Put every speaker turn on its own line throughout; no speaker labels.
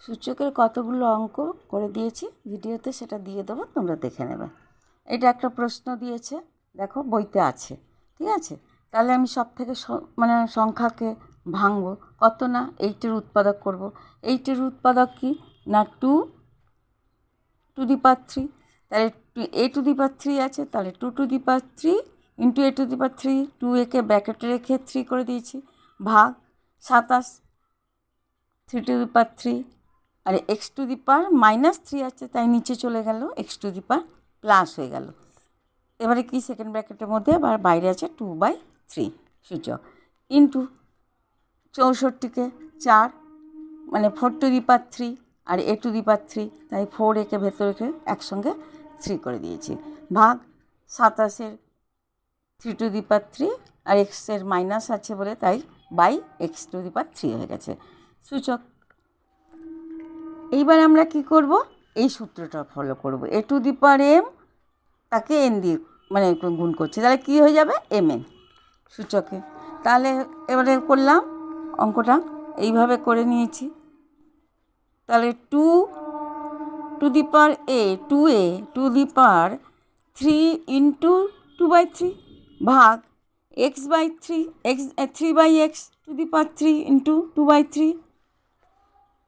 সূচকের কতগুলো অঙ্ক করে দিয়েছি ভিডিওতে, সেটা দিয়ে দেবো, তোমরা দেখে নেবে। এটা একটা প্রশ্ন দিয়েছে, দেখো বইতে আছে, ঠিক আছে। তাহলে আমি সব থেকে মানে সংখ্যাকে ভাঙবো, কত না 8-এর উৎপাদক করব। 8-এর উৎপাদক কি না 2 টু দি পাওয়ার 3, তাহলে a টু দি পাওয়ার 3 আছে, তাহলে 2 to the power 3 into a to the power 3, 2 একে ব্র্যাকেটে রেখে 3 করে দিয়েছি, ভাগ 27 3 টু দি পাওয়ার 3, আর এক্স টু দি পাওয়ার -3 আছে, তাই নিচে চলে গেল, x to the power plus হয়ে গেল। এবারে কি সেকেন্ড ব্র্যাকেটের মধ্যে আবার বাইরে আছে 2/3 সূচক, ইন্টু 64কে 4 মানে 4 টু দি পাওয়ার 3 আর a টু দি পাওয়ার 3, তাই 4 একে ভেতরে রেখে একসঙ্গে 3 করে দিয়েছি, ভাগ 27-এর 3 টু দি পাওয়ার 3 আর এক্সের মাইনাস আছে বলে তাই by x to the power 3 হয়ে গেছে সূচক। এইবার আমরা কি করব, এই সূত্রটা ফলো করব, a to the power m তাকে n দিয়ে মানে গুণ করছি, তাহলে কি হয়ে যাবে mn সূচকে। তাহলে এবারে করলাম অঙ্কটা, এইভাবে করে নিয়েছি। তাহলে 2 to the power a 2a two the power 3 into 2/3 ভাগ x/3 x 3/x two the power 3 into 2/3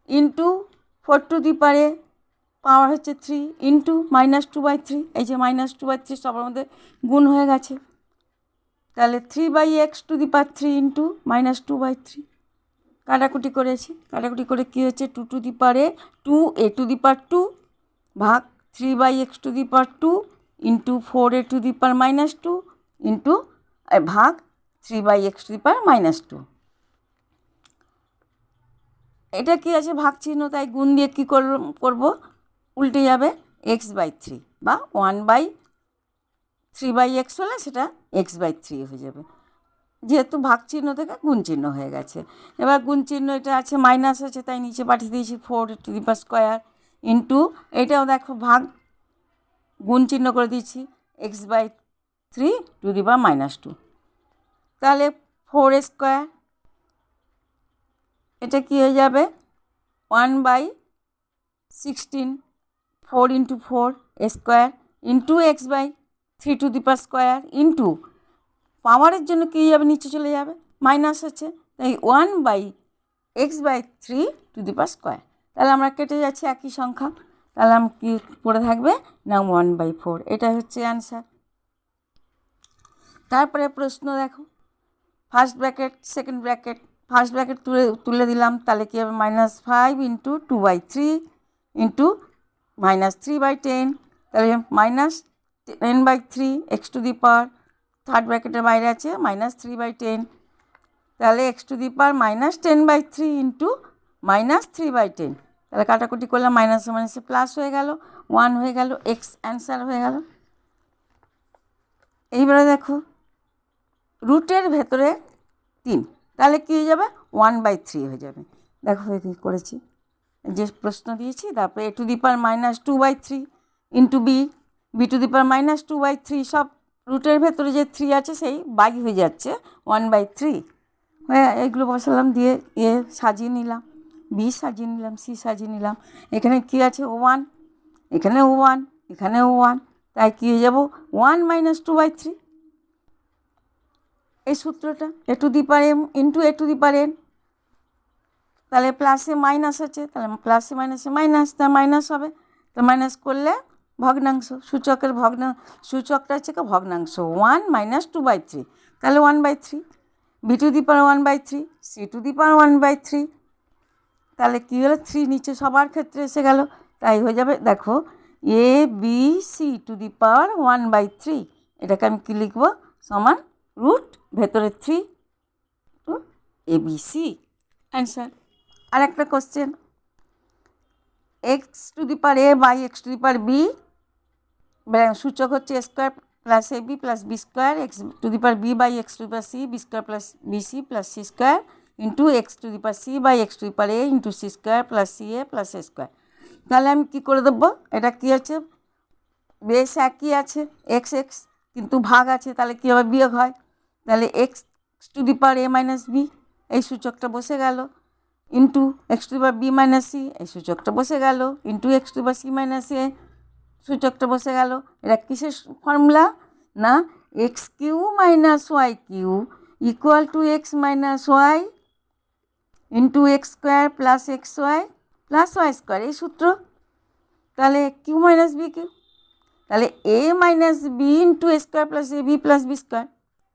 into 4 to দি পাওয়ারে পাওয়ার হচ্ছে 3 ইন্টু -2/3, এই যে -2/3 সবার মধ্যে গুণ হয়ে গেছে, তাহলে 3/x two the power 3 into -2/3 কাটাকুটি করেছি, কাটাকুটি করে কী হচ্ছে 2 টু দি পাওয়ারে 2a টু দি পাওয়ার 2 ভাগ 3/x two the power 2 into 4a two the power -2 into ভাগ 3/x টু দি পাওয়ার -2। এটা কি আছে ভাগ চিহ্ন, তাই গুণ দিয়ে কী করব উল্টে যাবে x/3 বা 1/3/x হলে সেটা x/3 হয়ে যাবে, যেহেতু ভাগ চিহ্ন থেকে গুণ চিহ্ন হয়ে গেছে। এবার গুণ চিহ্ন এটা আছে মাইনাস আছে, তাই নিচে পাঠিয়ে দিয়েছি 4 to the power square into এটাও দেখো ভাগ গুণ চিহ্ন করে দিচ্ছি x/3 টু দি পাওয়ার -2, তাহলে 4 স্কোয়ার, এটা কি হয়ে যাবে 1/16 4 into 4 square into x/3 two the power square into পাওয়ারের জন্য কী যাবে নিচে চলে যাবে মাইনাস হচ্ছে, তাই 1/x/3 two the power square. তাহলে আমরা কেটে যাচ্ছি একই সংখ্যা, তাহলে আমি কী পড়ে থাকবে না 1/4, এটা হচ্ছে অ্যান্সার। তারপরে প্রশ্ন দেখো, first bracket second bracket, first bracket তুলে দিলাম, তাহলে কী হবে -5 ইন্টু 2/3 ইন্টু -3/10, তাহলে -10/3 x to the power, third ব্র্যাকেটের বাইরে আছে -3/10, তাহলে x to the power -10/3 into -3/10, তাহলে কাটাকুটি করলাম মাইনাসে মাইনাসে প্লাস হয়ে গেল, 1 হয়ে গেল, এক্স অ্যান্সার হয়ে গেল। এইবারে দেখো রুটের ভেতরে 3, তাহলে কী হয়ে যাবে 1/3 হয়ে যাবে, দেখো কী করেছি, যে প্রশ্ন দিয়েছি, তারপরে a to the power -2/3 into b to the power -2/3, সব রুটের ভেতরে যে 3 আছে সেই বাই হয়ে যাচ্ছে 1/3 হয়ে, এইগুলো বসালাম, দিয়ে এ সাজিয়ে নিলাম, বি সাজিয়ে নিলাম, সি সাজিয়ে নিলাম, এখানে কী আছে 1, এখানেও 1, এখানেও 1, তাই কী হয়ে যাব 1 - 2/3, এই সূত্রটা a to the power m into a to the power n, তাহলে প্লাসে মাইনাস আছে, তাহলে প্লাসে মাইনাসে মাইনাস, তা মাইনাস হবে, তো মাইনাস করলে ভগ্নাংশ, সূচকের সূচকটা হচ্ছে ভগ্নাংশ 1 - 2/3, তাহলে 1/3, b to the power 1/3, c to the power 1/3, তাহলে কী হলো 3 নিচে সবার ক্ষেত্রে এসে গেল, তাই হয়ে যাবে দেখো A B C to the power 1/3, এটাকে আমি কী লিখব সমান রুট ভেতরে 3 টু ABC অ্যান্সার। আর একটা question, x to the power a by x to the power b, সূচক হচ্ছে a square plus ab plus b square, x to the power b by x to the power c, b square plus bc plus c square into x to the power c by x to the power a into c square plus ca plus a square. তাহলে আমি কী করে দেবো, এটা কী আছে বেশ একই আছে x x, কিন্তু ভাগ আছে, তাহলে কী হবে বিয়োগ হয়, তাহলে x to the power a - b, এই সূচকটা বসে গেল, into x to the power b minus c, এই সূচকটা বসে গেল, into x to the power c minus a, সূচকটা বসে গেল। এটা কিসের ফর্মুলা? না, x cube minus y cube equal to x minus y into x square plus x y plus y square, এই সূত্র। তাহলে কিউ মাইনাস বি কিউ, তাহলে এ minus B into A square plus A B plus B square,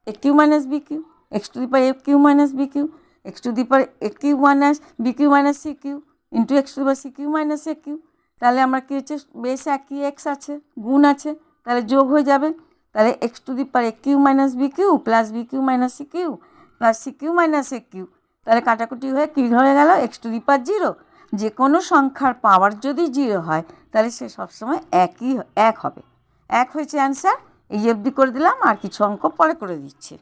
A Q minus B Q, X to the power A Q minus B Q, X to the power A Q minus B Q minus C Q into x to the power C Q minus A Q. তাহলে আমরা কী হচ্ছে, বেশ একই x আছে, গুণ আছে, তাহলে যোগ হয়ে যাবে। তাহলে x to the power A Q minus B Q plus B Q minus C Q plus C Q minus A Q, তাহলে কাটাকুটি হয়ে কী হয়ে গেল, x to the power zero. যে কোনো সংখ্যার পাওয়ার যদি জিরো হয় তাহলে সে সবসময় এক হবে। এক হয়েছে অ্যান্সার। এই অবধি করে দিলাম, আর কিছু অঙ্ক পরে করে দিচ্ছি।